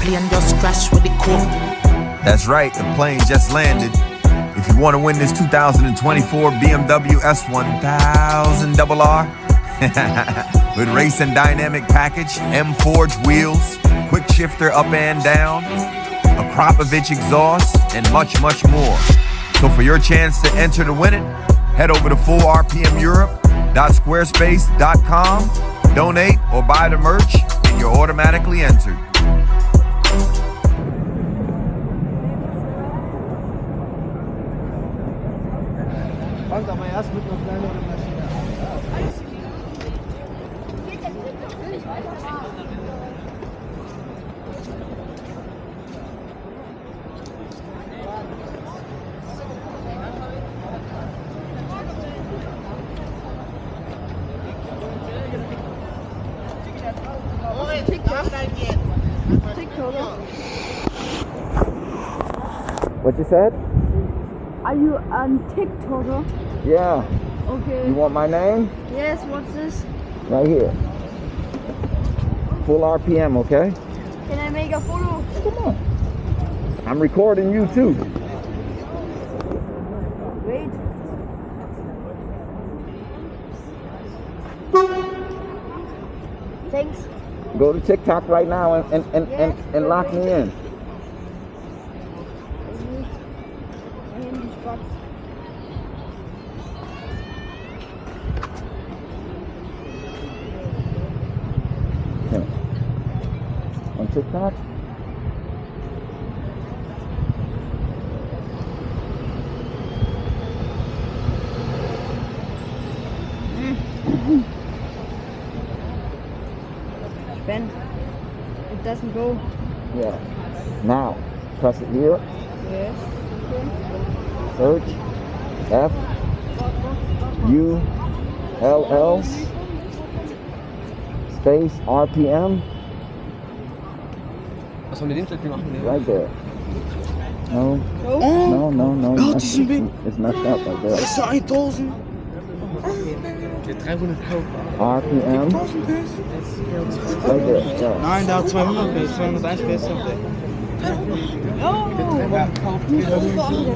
plane just crashed with the coke. That's right, the plane just landed. If you want to win this 2024 BMW S1000RR with race and dynamic package, M-Forged wheels, quick shifter up and down, a Kropovich exhaust, and much, much more. So for your chance to enter to win it, head over to fullrpmeurope.squarespace.com, donate or buy the merch, and you're automatically entered. Fangt aber erst mit einer kleineren Maschine an. What you said? Are you on TikTok? Yeah. Okay. You want my name? Yes, what's this? Right here. Full RPM, okay? Can I make a photo? Come on. I'm recording you too. Wait. Thanks. Go to TikTok right now and lock me in. Okay. On TikTok? Ben, it doesn't go. Yeah. Now, press it here. Yes. Search. F. U. L. L. Space RPM. Was haben wir den Stück gemacht? Right there. No. No. It's messed up right there. Das ist 1000. Der 300 RPM. Right there. Yeah. Nein, der hat 200 PS, 201 PS.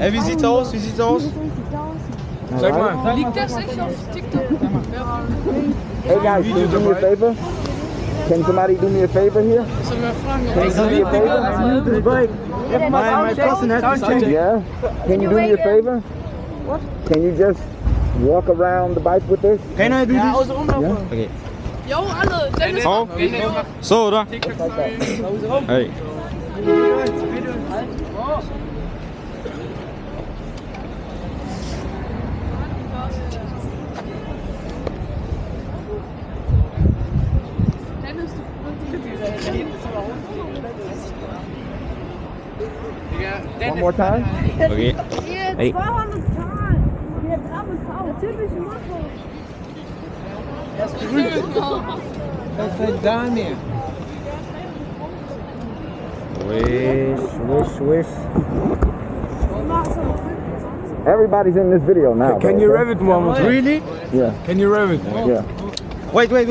Ey, wie sieht's aus? Wie sieht's aus? Sag mal. Liegt das nicht auf TikTok? Hey guys, can you do me a favor? Can somebody do me a favor here? Can you do me a favor? My person has to change. Yeah? Can you do me a favor? What? Can you just walk around the bike with this? Can I do this? Yeah? Okay. Jo, alle. Dennis, Oh. So, oder? Just like that. Hey. One more time? Okay. Hier, Hey. 200 Zahlen. Hier, 300 Zahlen. Typische Motto. Das ist Daniel. Wish. Everybody's in this video now. Can bro, you okay? rev it one more time? Really? Yeah. Can you rev it? Yeah. Wait. I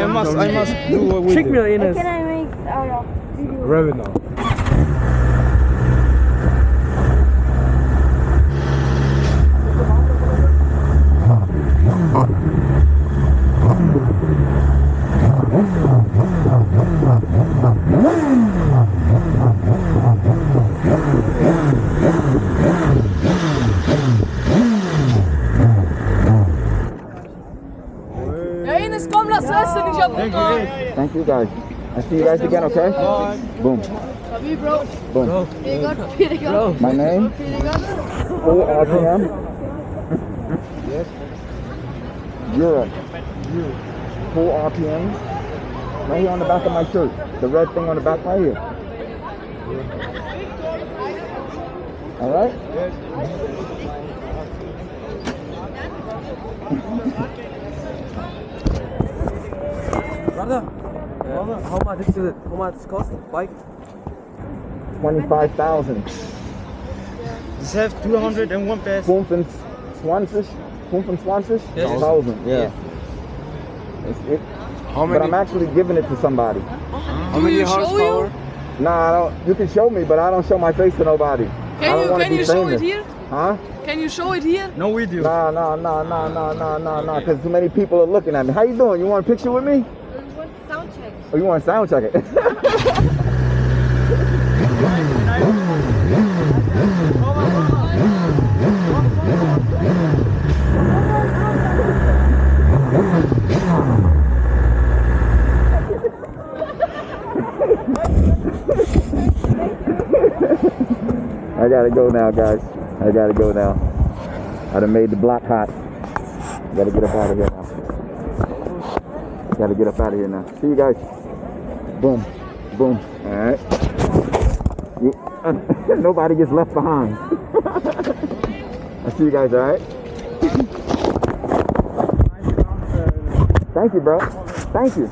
must do what we do. Can I make video? Rev it now. Dainese, komm, lass essen, ich hab Hunger. Thank you guys. I'll see you guys again, okay? Boom. Love you, bro. Boom. Pretty good. My name? Pretty good. Full RPM. Yes. Europe. Full RPM. Right here on the back of my shirt. The red thing on the back right here. Alright? Brother, how much cost bike? 25,000. This have 201 PS. 25,000? Yes. 1,000, yeah. It's, How but many? I'm actually giving it to somebody. How many you show horsepower? Nah, I don't. You can show me, but I don't show my face to nobody. I don't want to Can be you show famous. it here? Huh? Can you show it here? No video. Nah. Because too many people are looking at me. How you doing? You want a picture with me? What sound check? Oh, you want to sound check it? I gotta go now, guys. I gotta go now. I done made the block hot. Gotta get up out of here now. Gotta get up out of here now. See you guys. Boom. Boom. Alright. Nobody gets left behind. I'll see you guys, alright? Thank you, bro. Thank you.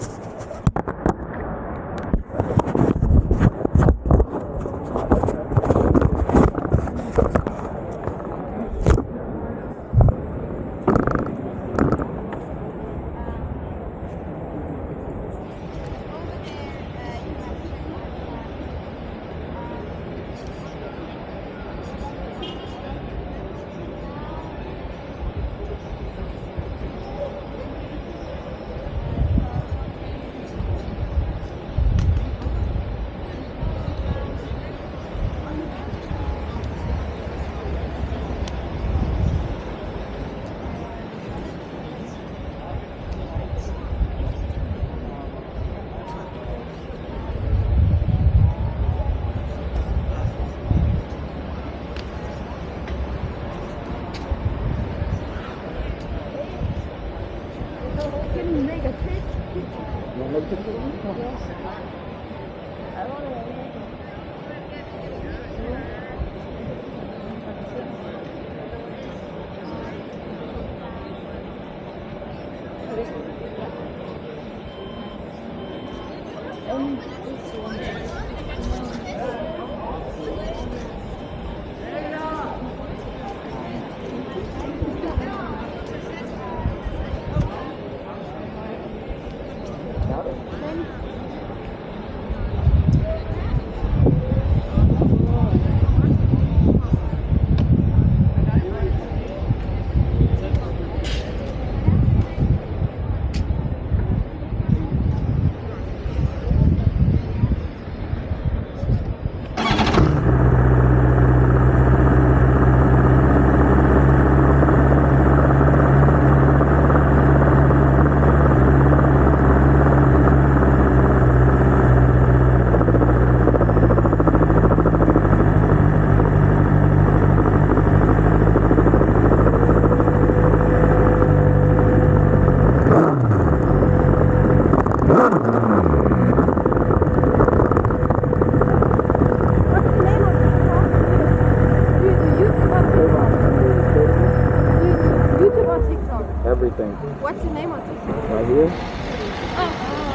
Everything. What's the name of it? Right here.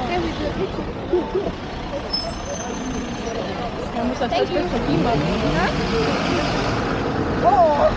Can we do a picture? Man muss das als Bild von ihm machen. Oh!